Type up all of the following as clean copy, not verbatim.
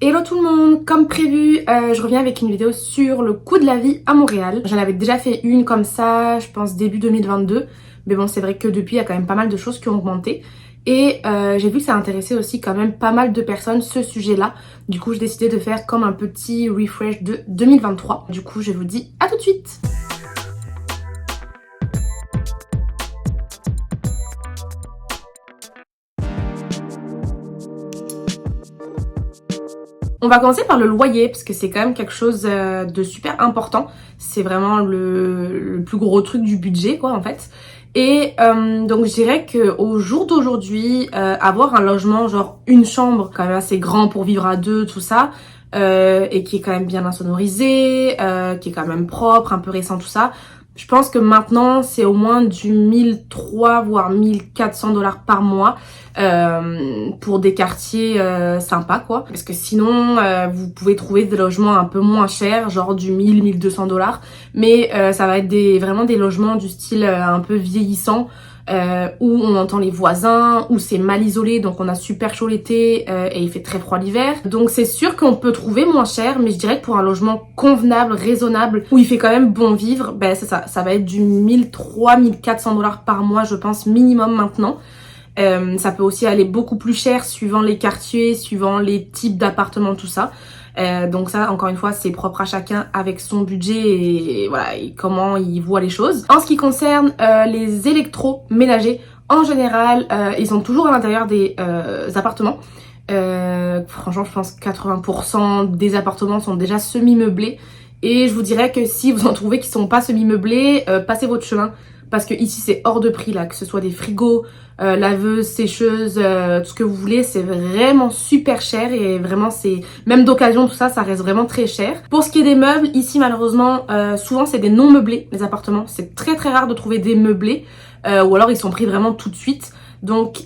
Hello tout le monde, comme prévu, je reviens avec une vidéo sur le coût de la vie à Montréal. J'en avais déjà fait une comme ça, je pense début 2022, mais bon c'est vrai que depuis il y a quand même pas mal de choses qui ont augmenté. Et j'ai vu que ça intéressait aussi quand même pas mal de personnes ce sujet-là. Du coup j'ai décidé de faire comme un petit refresh de 2023. Du coup je vous dis à tout de suite. On va commencer par le loyer parce que c'est quand même quelque chose de super important. C'est vraiment le plus gros truc du budget quoi en fait. Et donc je dirais qu'au jour d'aujourd'hui, avoir un logement genre une chambre quand même assez grand pour vivre à deux, tout ça, et qui est quand même bien insonorisé, qui est quand même propre, un peu récent, tout ça. Je pense que maintenant c'est au moins du 1300 voire 1400 $ par mois pour des quartiers sympas quoi. Parce que sinon vous pouvez trouver des logements un peu moins chers, genre du 1200 $. Mais ça va être vraiment des logements du style un peu vieillissant. Où on entend les voisins, où c'est mal isolé, donc on a super chaud l'été et il fait très froid l'hiver. Donc c'est sûr qu'on peut trouver moins cher, mais je dirais que pour un logement convenable, raisonnable, où il fait quand même bon vivre, ben c'est ça va être du 1300-1400 $ par mois je pense minimum maintenant. Ça peut aussi aller beaucoup plus cher suivant les quartiers, suivant les types d'appartements, tout ça. Donc ça, encore une fois, c'est propre à chacun avec son budget et voilà, et comment il voit les choses. En ce qui concerne les électroménagers, en général, ils sont toujours à l'intérieur des appartements. Franchement, je pense que 80% des appartements sont déjà semi-meublés. Et je vous dirais que si vous en trouvez qui sont pas semi-meublés, passez votre chemin. Parce que ici c'est hors de prix là, que ce soit des frigos, laveuses, sécheuses, tout ce que vous voulez, c'est vraiment super cher et vraiment c'est, même d'occasion tout ça, ça reste vraiment très cher. Pour ce qui est des meubles, ici malheureusement, souvent c'est des non meublés, les appartements. C'est très très rare de trouver des meublés ou alors ils sont pris vraiment tout de suite. Donc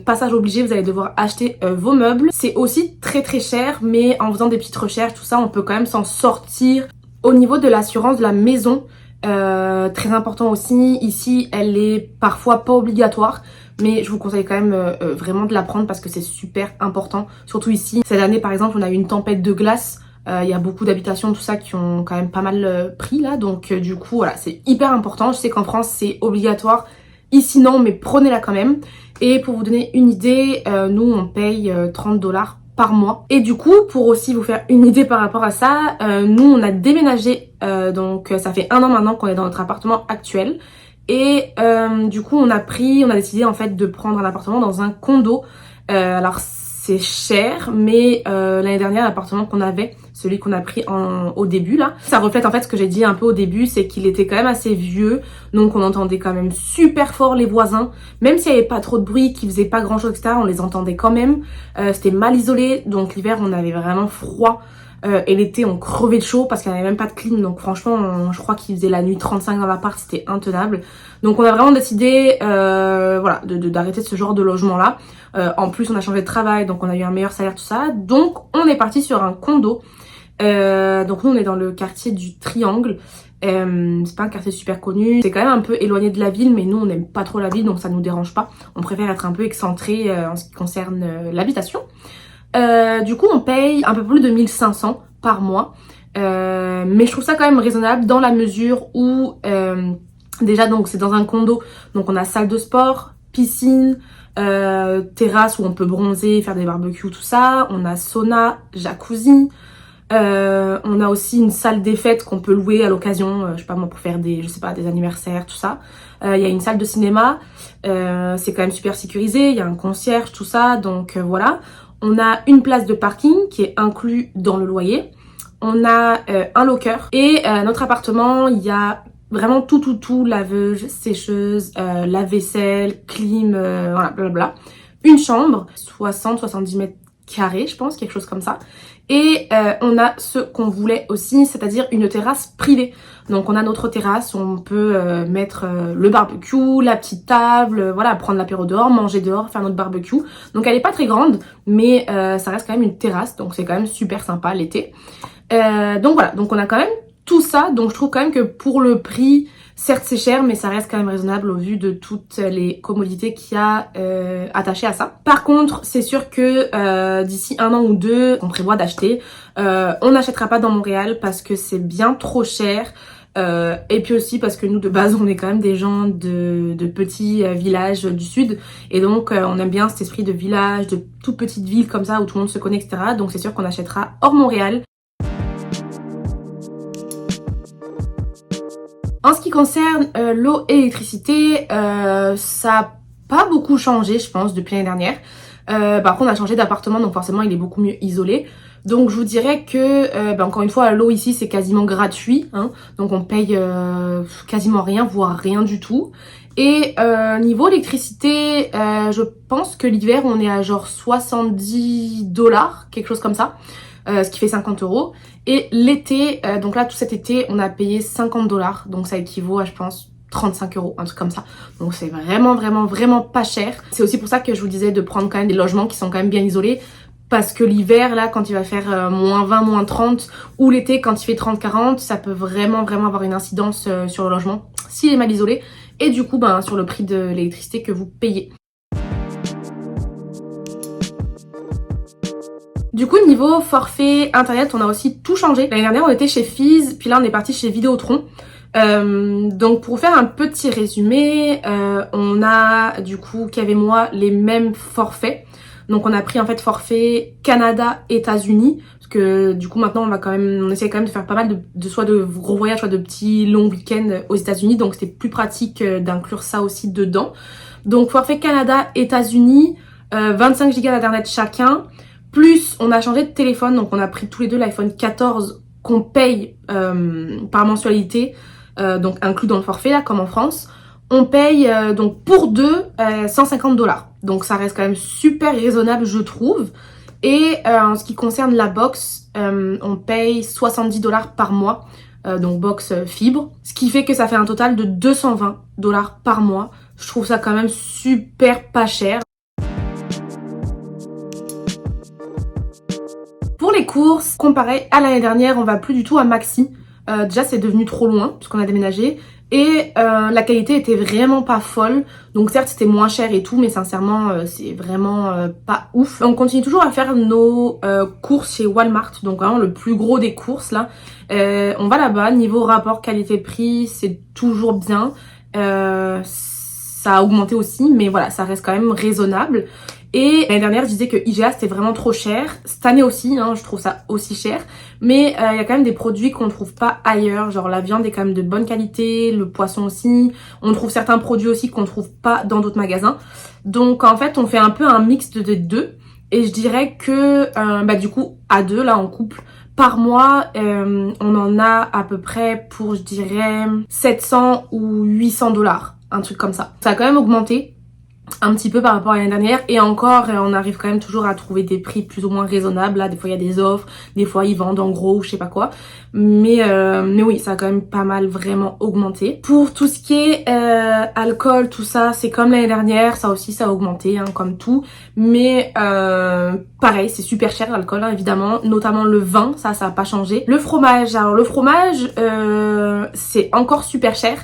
passage obligé, vous allez devoir acheter vos meubles. C'est aussi très très cher, mais en faisant des petites recherches, tout ça, on peut quand même s'en sortir. Au niveau de l'assurance de la maison, très important aussi, ici elle est parfois pas obligatoire, mais je vous conseille quand même vraiment de la prendre parce que c'est super important, surtout ici. Cette année par exemple on a eu une tempête de glace, il y a beaucoup d'habitations tout ça qui ont quand même pas mal pris là, donc du coup voilà, c'est hyper important. Je sais qu'en France c'est obligatoire, ici non, mais prenez-la quand même. Et pour vous donner une idée, nous on paye 30 $ par mois. Et du coup, pour aussi vous faire une idée par rapport à ça, nous on a déménagé, donc ça fait 1 an maintenant qu'on est dans notre appartement actuel. Et du coup on a décidé en fait de prendre un appartement dans un condo. Alors c'est cher, mais l'année dernière l'appartement qu'on avait, celui qu'on a pris au début là, ça reflète en fait ce que j'ai dit un peu au début, c'est qu'il était quand même assez vieux, donc on entendait quand même super fort les voisins, même s'il n'y avait pas trop de bruit, qu'ils faisaient pas grand chose etc, on les entendait quand même. C'était mal isolé, donc l'hiver on avait vraiment froid. Et l'été on crevait de chaud parce qu'il n'y avait même pas de clim, donc franchement je crois qu'il faisait la nuit 35 dans l'appart, c'était intenable. Donc on a vraiment décidé voilà, d'arrêter ce genre de logement là. En plus on a changé de travail, donc on a eu un meilleur salaire tout ça, donc on est parti sur un condo. Donc nous on est dans le quartier du Triangle. C'est pas un quartier super connu, c'est quand même un peu éloigné de la ville, mais nous on n'aime pas trop la ville donc ça nous dérange pas, on préfère être un peu excentré en ce qui concerne l'habitation. Du coup on paye un peu plus de 1500 par mois, mais je trouve ça quand même raisonnable dans la mesure où déjà donc c'est dans un condo, donc on a salle de sport, piscine, terrasse où on peut bronzer, faire des barbecues, tout ça, on a sauna, jacuzzi, on a aussi une salle des fêtes qu'on peut louer à l'occasion, je sais pas moi, pour faire des anniversaires, tout ça. Il y a une salle de cinéma, c'est quand même super sécurisé, il y a un concierge, tout ça, donc voilà. On a une place de parking qui est inclus dans le loyer. On a un locker. Et notre appartement, il y a vraiment tout, laveuse, sécheuse, lave-vaisselle, clim, voilà, blablabla. Une chambre, 60-70 mètres carrés, je pense, quelque chose comme ça. Et on a ce qu'on voulait aussi, c'est-à-dire une terrasse privée. Donc on a notre terrasse où on peut mettre le barbecue, la petite table, voilà, prendre l'apéro dehors, manger dehors, faire notre barbecue. Donc elle est pas très grande, mais ça reste quand même une terrasse, donc c'est quand même super sympa l'été. Donc voilà, donc on a quand même tout ça. Donc je trouve quand même que pour le prix, certes c'est cher, mais ça reste quand même raisonnable au vu de toutes les commodités qu'il y a attachées à ça. Par contre, c'est sûr que d'ici 1 an ou 2, on prévoit d'acheter. On n'achètera pas dans Montréal parce que c'est bien trop cher. Et puis aussi parce que nous de base on est quand même des gens de petits villages du sud et donc on aime bien cet esprit de village, de toute petite ville comme ça où tout le monde se connaît, etc. Donc c'est sûr qu'on achètera hors Montréal. En ce qui concerne l'eau et l'électricité, ça a pas beaucoup changé je pense depuis l'année dernière. Par contre on a changé d'appartement donc forcément il est beaucoup mieux isolé. Donc je vous dirais que, encore une fois, l'eau ici c'est quasiment gratuit, hein, donc on paye quasiment rien, voire rien du tout. Et niveau électricité, je pense que l'hiver on est à genre 70 $, quelque chose comme ça, ce qui fait 50 €. Et l'été, donc là tout cet été on a payé 50 $, donc ça équivaut à je pense 35 €, un truc comme ça. Donc c'est vraiment pas cher. C'est aussi pour ça que je vous disais de prendre quand même des logements qui sont quand même bien isolés. Parce que l'hiver, là, quand il va faire moins 20, moins 30, ou l'été, quand il fait 30, 40, ça peut vraiment avoir une incidence sur le logement, s'il est mal isolé, et du coup, sur le prix de l'électricité que vous payez. Du coup, niveau forfait internet, on a aussi tout changé. L'année dernière, on était chez Fizz, puis là, on est parti chez Vidéotron. Donc pour vous faire un petit résumé, on a du coup, Kev et moi, les mêmes forfaits. Donc on a pris en fait forfait Canada, États-Unis, parce que du coup maintenant on essaie quand même de faire pas mal soit de gros voyages, soit de petits longs week-ends aux États-Unis, donc c'était plus pratique d'inclure ça aussi dedans. Donc forfait Canada, États-Unis, 25 Go d'internet chacun, plus on a changé de téléphone, donc on a pris tous les deux l'iPhone 14 qu'on paye par mensualité, donc inclus dans le forfait là comme en France. On paye donc pour deux 150 $. Donc ça reste quand même super raisonnable je trouve. Et en ce qui concerne la box, on paye 70 $ par mois. Donc box fibre. Ce qui fait que ça fait un total de 220 $ par mois. Je trouve ça quand même super pas cher. Pour les courses, comparé à l'année dernière, on va plus du tout à Maxi. Déjà c'est devenu trop loin puisqu'on a déménagé. Et la qualité était vraiment pas folle. Donc certes c'était moins cher et tout, mais sincèrement c'est vraiment pas ouf. On continue toujours à faire nos courses chez Walmart, donc vraiment le plus gros des courses là. On va là-bas, niveau rapport qualité-prix c'est toujours bien. Ça a augmenté aussi, mais voilà, ça reste quand même raisonnable. Et l'année dernière, je disais que IGA c'était vraiment trop cher. Cette année aussi, hein, je trouve ça aussi cher. Mais il y a quand même des produits qu'on ne trouve pas ailleurs. Genre la viande est quand même de bonne qualité, le poisson aussi. On trouve certains produits aussi qu'on ne trouve pas dans d'autres magasins. Donc en fait, on fait un peu un mix des deux. Et je dirais que du coup, à deux, là en couple, par mois, on en a à peu près pour, je dirais, 700 ou 800 $. Un truc comme ça. Ça a quand même augmenté un petit peu par rapport à l'année dernière et encore on arrive quand même toujours à trouver des prix plus ou moins raisonnables. Là des fois il y a des offres, des fois ils vendent en gros ou je sais pas quoi, mais oui ça a quand même pas mal vraiment augmenté. Pour tout ce qui est alcool, tout ça c'est comme l'année dernière, ça aussi ça a augmenté hein, comme tout, mais pareil c'est super cher l'alcool hein, évidemment, notamment le vin, ça a pas changé. Le fromage, alors le fromage c'est encore super cher.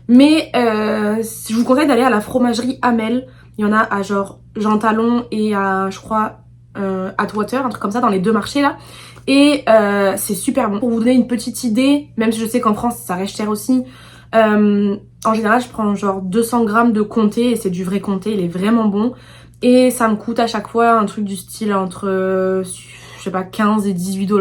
Mais je vous conseille d'aller à la fromagerie Hamel. Il y en a à genre Jean Talon et à je crois Atwater, un truc comme ça dans les deux marchés là. Et c'est super bon. Pour vous donner une petite idée, même si je sais qu'en France ça reste cher aussi, en général je prends genre 200 grammes de comté et c'est du vrai comté, il est vraiment bon. Et ça me coûte à chaque fois un truc du style entre je sais pas 15 et 18 $.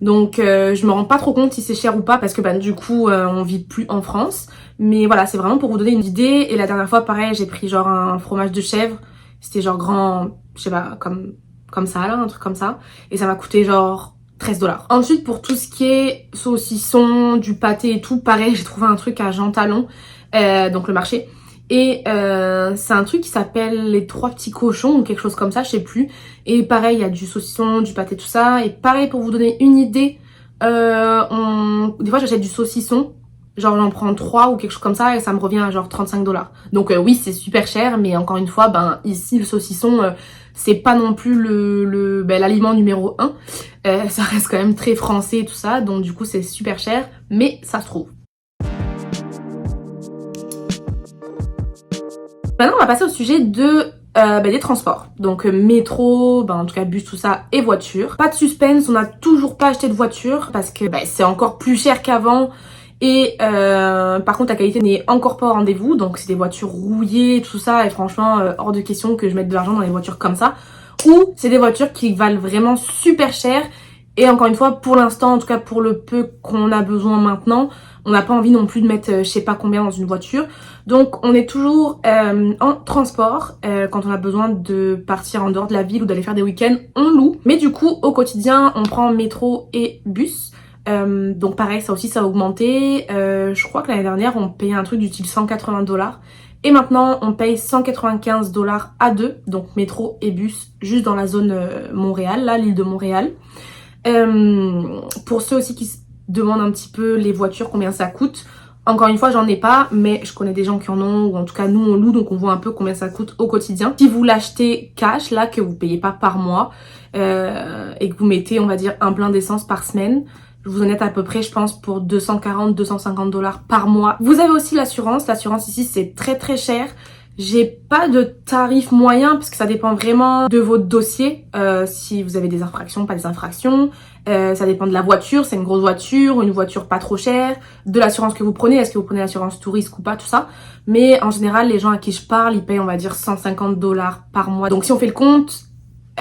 Donc je me rends pas trop compte si c'est cher ou pas parce que du coup on vit plus en France. Mais voilà, c'est vraiment pour vous donner une idée. Et la dernière fois pareil j'ai pris genre un fromage de chèvre. C'était genre grand, je sais pas, comme ça là, un truc comme ça. Et ça m'a coûté genre 13 $. Ensuite pour tout ce qui est saucisson, du pâté et tout, pareil j'ai trouvé un truc à Jean Talon, donc le marché. Et c'est un truc qui s'appelle les 3 petits cochons ou quelque chose comme ça, je sais plus. Et pareil, il y a du saucisson, du pâté, tout ça. Et pareil, pour vous donner une idée, des fois j'achète du saucisson. Genre j'en prends 3 ou quelque chose comme ça et ça me revient à genre 35 $. Donc oui, c'est super cher, mais encore une fois, ici le saucisson, c'est pas non plus l'aliment numéro 1. Ça reste quand même très français et tout ça, donc du coup c'est super cher. mais ça se trouve. Maintenant, on va passer au sujet des transports. Donc métro, en tout cas bus, tout ça, et voiture. Pas de suspense, on n'a toujours pas acheté de voiture parce que c'est encore plus cher qu'avant. Et par contre la qualité n'est encore pas au rendez-vous, donc c'est des voitures rouillées, tout ça, et franchement hors de question que je mette de l'argent dans les voitures comme ça. Ou c'est des voitures qui valent vraiment super cher. Et encore une fois, pour l'instant, en tout cas pour le peu qu'on a besoin maintenant, on n'a pas envie non plus de mettre je sais pas combien dans une voiture. Donc on est toujours en transport. Quand on a besoin de partir en dehors de la ville ou d'aller faire des week-ends, on loue. Mais du coup, au quotidien, on prend métro et bus. Donc pareil, ça aussi ça a augmenté. Je crois que l'année dernière, on payait un truc du style 180$. Et maintenant, on paye 195$ à deux, donc métro et bus, juste dans la zone Montréal, là, l'île de Montréal. Pour ceux aussi qui se demandent un petit peu les voitures, combien ça coûte, encore une fois, j'en ai pas, mais je connais des gens qui en ont, ou en tout cas nous on loue, donc on voit un peu combien ça coûte au quotidien. Si vous l'achetez cash, là, que vous payez pas par mois, et que vous mettez, on va dire, un plein d'essence par semaine, vous en êtes à peu près, je pense, pour 240-250$ par mois. Vous avez aussi l'assurance. L'assurance ici, c'est très très cher. J'ai pas de tarif moyen parce que ça dépend vraiment de votre dossier. Si vous avez des infractions, pas des infractions. Ça dépend de la voiture, c'est une grosse voiture, une voiture pas trop chère, de l'assurance que vous prenez, est-ce que vous prenez l'assurance tout risque ou pas, tout ça. Mais en général, les gens à qui je parle, ils payent, on va dire, 150$ par mois. Donc si on fait le compte,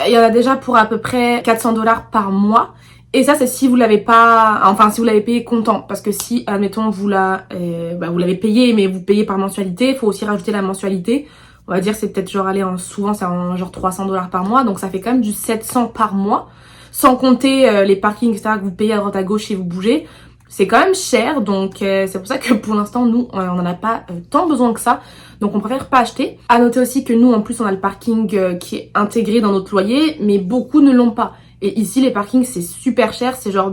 il y en a déjà pour à peu près 400$ par mois. Et ça, c'est si vous l'avez pas, enfin si vous l'avez payé comptant, parce que si, admettons, vous l'avez payé, mais vous payez par mensualité, il faut aussi rajouter la mensualité. On va dire c'est peut-être genre souvent c'est en genre 300$ par mois, donc ça fait quand même du 700 par mois, sans compter les parkings, etc. que vous payez à droite à gauche et vous bougez. C'est quand même cher, donc c'est pour ça que pour l'instant nous on n'en a pas tant besoin que ça, donc on préfère pas acheter. À noter aussi que nous en plus on a le parking qui est intégré dans notre loyer, mais beaucoup ne l'ont pas. Et ici, les parkings, c'est super cher. C'est genre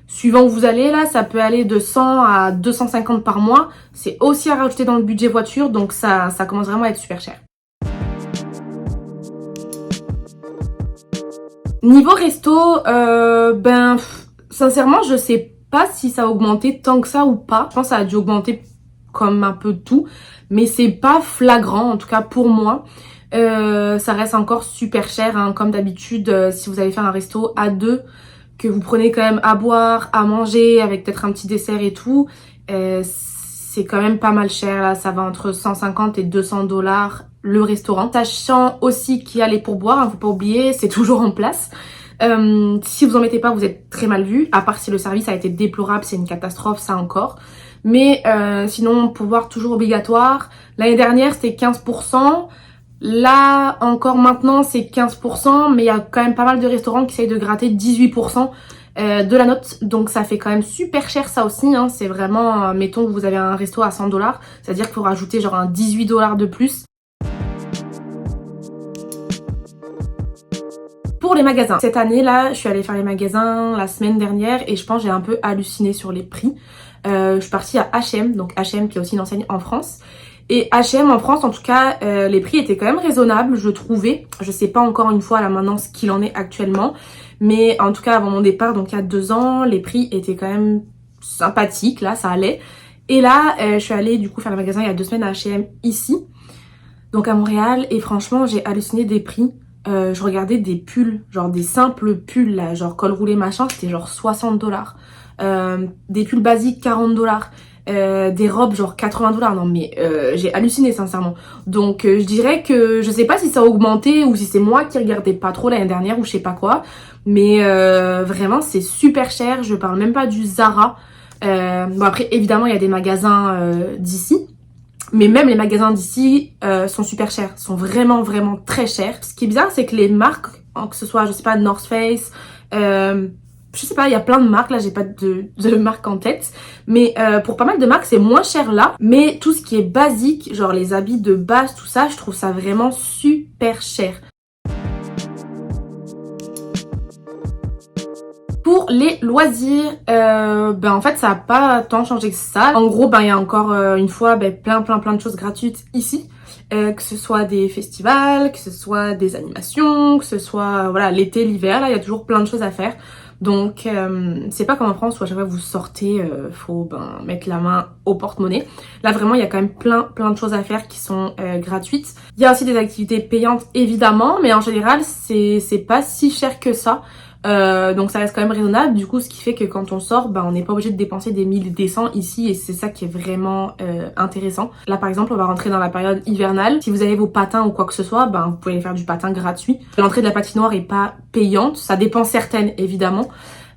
suivant où vous allez, là, ça peut aller de 100 à 250 par mois. C'est aussi à rajouter dans le budget voiture. Donc, ça commence vraiment à être super cher. Niveau resto, sincèrement, je sais pas si ça a augmenté tant que ça ou pas. Je pense que ça a dû augmenter comme un peu tout. Mais c'est pas flagrant, en tout cas pour moi. Ça reste encore super cher, hein, comme d'habitude. Si vous allez faire un resto à deux, que vous prenez quand même à boire, à manger, avec peut-être un petit dessert et tout, c'est quand même pas mal cher. Là, ça va entre 150 et 200$ le restaurant. Sachant aussi qu'il y a les pourboires, hein, faut pas oublier, c'est toujours en place. Si vous en mettez pas, vous êtes très mal vu. À part si le service a été déplorable, c'est une catastrophe, ça encore. Mais sinon, pourboire toujours obligatoire. L'année dernière, c'était 15%. Là, encore maintenant, c'est 15%, mais il y a quand même pas mal de restaurants qui essayent de gratter 18% de la note. Donc ça fait quand même super cher ça aussi, hein. C'est vraiment, mettons que vous avez un resto à 100$, c'est-à-dire qu'il faut rajouter genre un 18$ de plus. Pour les magasins, cette année là, je suis allée faire les magasins la semaine dernière et je pense que j'ai un peu halluciné sur les prix. Je suis partie à H&M, donc H&M qui est aussi une enseigne en France. Et H&M en France, en tout cas, les prix étaient quand même raisonnables, je trouvais. Je sais pas encore une fois là maintenant ce qu'il en est actuellement. Mais en tout cas, avant mon départ, donc il y a 2 ans, les prix étaient quand même sympathiques, là, ça allait. Et là, je suis allée du coup faire le magasin il y a 2 semaines à H&M ici, donc à Montréal. Et franchement, j'ai halluciné des prix. Je regardais des pulls, genre des simples pulls, là, genre col roulé machin, c'était genre 60$. Des pulls basiques, 40$. Des robes genre 80$. Non mais j'ai halluciné sincèrement. Donc je dirais que je sais pas si ça a augmenté ou si c'est moi qui regardais pas trop l'année dernière ou je sais pas quoi. Mais vraiment c'est super cher. Je parle même pas du Zara. Bon après évidemment il y a des magasins d'ici. Mais même les magasins d'ici sont super chers. Sont vraiment vraiment très chers. Ce qui est bizarre c'est que les marques, que ce soit je sais pas North Face, je sais pas, il y a plein de marques, là j'ai pas de marque en tête, mais pour pas mal de marques c'est moins cher là, mais tout ce qui est basique, genre les habits de base, tout ça, je trouve ça vraiment super cher. Pour les loisirs, en fait ça a pas tant changé que ça. En gros il y a encore une fois plein de choses gratuites ici. que ce soit des festivals, que ce soit des animations, que ce soit voilà l'été, l'hiver, là il y a toujours plein de choses à faire. Donc c'est pas comme en France où à chaque fois que vous sortez, faut mettre la main au porte-monnaie. Là vraiment il y a quand même plein de choses à faire qui sont gratuites. Il y a aussi des activités payantes évidemment, mais en général c'est pas si cher que ça. Donc ça reste quand même raisonnable, du coup ce qui fait que quand on sort, on n'est pas obligé de dépenser des 1000 et des 100 ici, et c'est ça qui est vraiment intéressant. Là par exemple on va rentrer dans la période hivernale, si vous avez vos patins ou quoi que ce soit, vous pouvez aller faire du patin gratuit. L'entrée de la patinoire est pas payante, ça dépend certaines évidemment,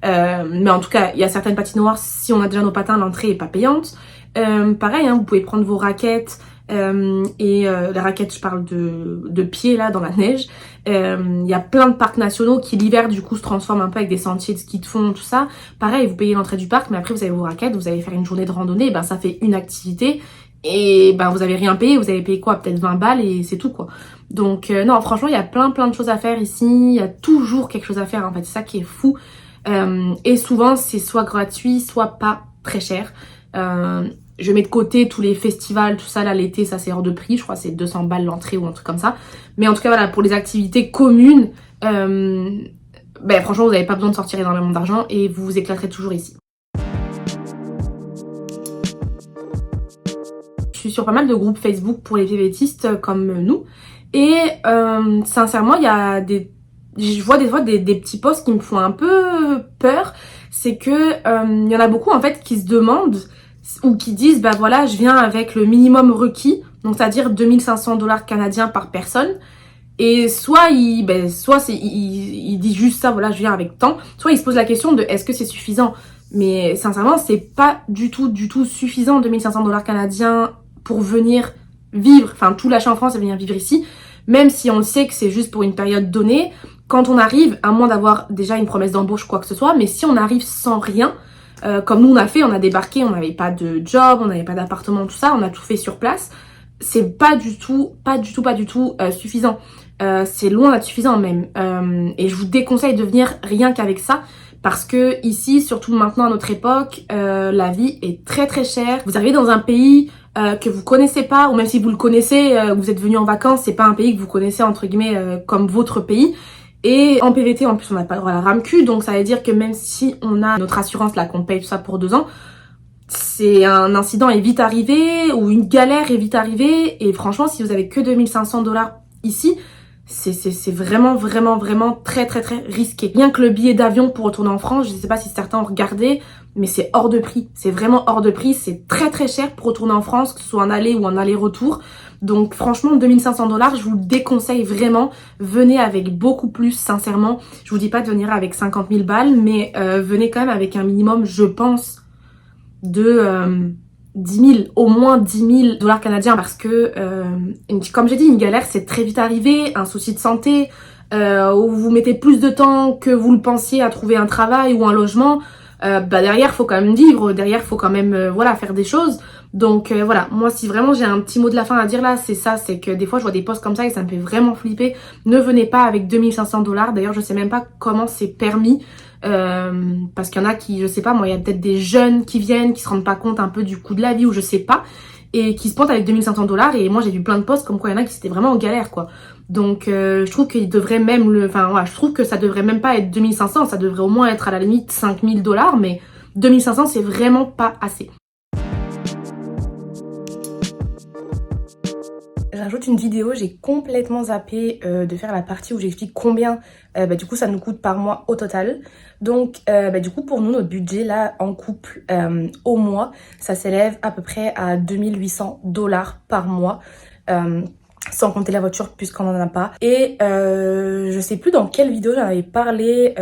mais en tout cas il y a certaines patinoires, si on a déjà nos patins, l'entrée est pas payante. Pareil vous pouvez prendre vos raquettes, les raquettes je parle de pied là dans la neige. Il y a plein de parcs nationaux qui l'hiver du coup se transforment un peu avec des sentiers de ski de fond, tout ça. Pareil, vous payez l'entrée du parc, mais après vous avez vos raquettes, vous allez faire une journée de randonnée, ça fait une activité et vous avez rien payé, vous avez payé quoi, peut-être 20 balles et c'est tout quoi. Donc non franchement il y a plein de choses à faire ici, il y a toujours quelque chose à faire en fait, c'est ça qui est fou. Et souvent c'est soit gratuit, soit pas très cher. Je mets de côté tous les festivals, tout ça là l'été, ça c'est hors de prix, je crois que c'est 200 balles l'entrée ou un truc comme ça. Mais en tout cas voilà, pour les activités communes, franchement vous n'avez pas besoin de sortir énormément d'argent et vous vous éclaterez toujours ici. Je suis sur pas mal de groupes Facebook pour les PVTistes comme nous et sincèrement il y a je vois des fois des petits posts qui me font un peu peur. C'est que il y en a beaucoup en fait qui se demandent ou qui disent voilà je viens avec le minimum requis, donc c'est à dire 2500 $ canadiens par personne, et soit il dit juste ça, voilà je viens avec tant, soit il se pose la question de est-ce que c'est suffisant. Mais sincèrement c'est pas du tout suffisant 2500 $ canadiens pour venir vivre, tout lâcher en France et venir vivre ici, même si on le sait que c'est juste pour une période donnée. Quand on arrive, à moins d'avoir déjà une promesse d'embauche quoi que ce soit, mais si on arrive sans rien, comme nous on a fait, on a débarqué, on n'avait pas de job, on n'avait pas d'appartement, tout ça, on a tout fait sur place, c'est pas du tout suffisant. C'est loin d'être suffisant même. Et je vous déconseille de venir rien qu'avec ça, parce que ici, surtout maintenant à notre époque, la vie est très chère. Vous arrivez dans un pays que vous connaissez pas, ou même si vous le connaissez, vous êtes venu en vacances, c'est pas un pays que vous connaissez entre guillemets comme votre pays. Et en PVT en plus on n'a pas le droit à la RAMQ, donc ça veut dire que même si on a notre assurance là qu'on paye tout ça pour 2 ans, c'est un incident est vite arrivé ou une galère est vite arrivée, et franchement si vous avez que 2500 $ ici, c'est vraiment très risqué. Rien que le billet d'avion pour retourner en France, je sais pas si certains ont regardé, mais c'est hors de prix, c'est vraiment hors de prix, c'est très cher pour retourner en France, que ce soit un aller ou un aller-retour. Donc franchement 2500 $, je vous le déconseille vraiment, venez avec beaucoup plus sincèrement. Je vous dis pas de venir avec 50 000 balles, mais venez quand même avec un minimum je pense de 10 000, au moins 10 000 $ canadiens, parce que comme j'ai dit, une galère c'est très vite arrivé, un souci de santé, où vous mettez plus de temps que vous le pensiez à trouver un travail ou un logement, derrière faut quand même vivre, derrière faut quand même faire des choses. Donc voilà, moi si vraiment j'ai un petit mot de la fin à dire là, c'est ça, c'est que des fois je vois des posts comme ça et ça me fait vraiment flipper. Ne venez pas avec 2500 $, d'ailleurs je sais même pas comment c'est permis, parce qu'il y en a qui, je sais pas moi, il y a peut-être des jeunes qui viennent, qui se rendent pas compte un peu du coût de la vie, ou je sais pas, et qui se pointent avec 2500 $, et moi j'ai vu plein de posts comme quoi il y en a qui étaient vraiment en galère quoi. Donc je trouve qu'il devrait même je trouve que ça devrait même pas être 2500, ça devrait au moins être à la limite 5000 $, mais 2500 c'est vraiment pas assez. J'ajoute une vidéo, j'ai complètement zappé de faire la partie où j'explique combien du coup ça nous coûte par mois au total. Donc du coup pour nous, notre budget là en couple au mois, ça s'élève à peu près à 2800 $ par mois. Sans compter la voiture puisqu'on n'en a pas. Et je sais plus dans quelle vidéo j'en avais parlé,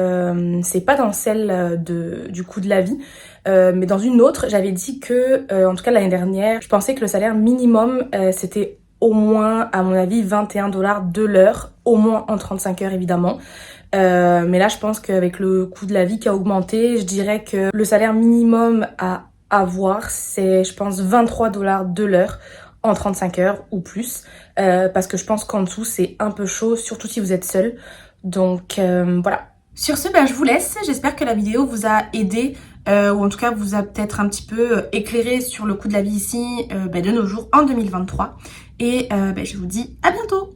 c'est pas dans celle du coût de la vie, mais dans une autre j'avais dit que en tout cas l'année dernière je pensais que le salaire minimum c'était au moins à mon avis 21 $ de l'heure, au moins en 35 heures évidemment. Mais là je pense qu'avec le coût de la vie qui a augmenté, je dirais que le salaire minimum à avoir c'est je pense 23 $ de l'heure en 35 heures ou plus, parce que je pense qu'en dessous c'est un peu chaud, surtout si vous êtes seul. Donc voilà. Sur ce, je vous laisse. J'espère que la vidéo vous a aidé ou en tout cas vous a peut-être un petit peu éclairé sur le coût de la vie ici de nos jours en 2023. Et je vous dis à bientôt.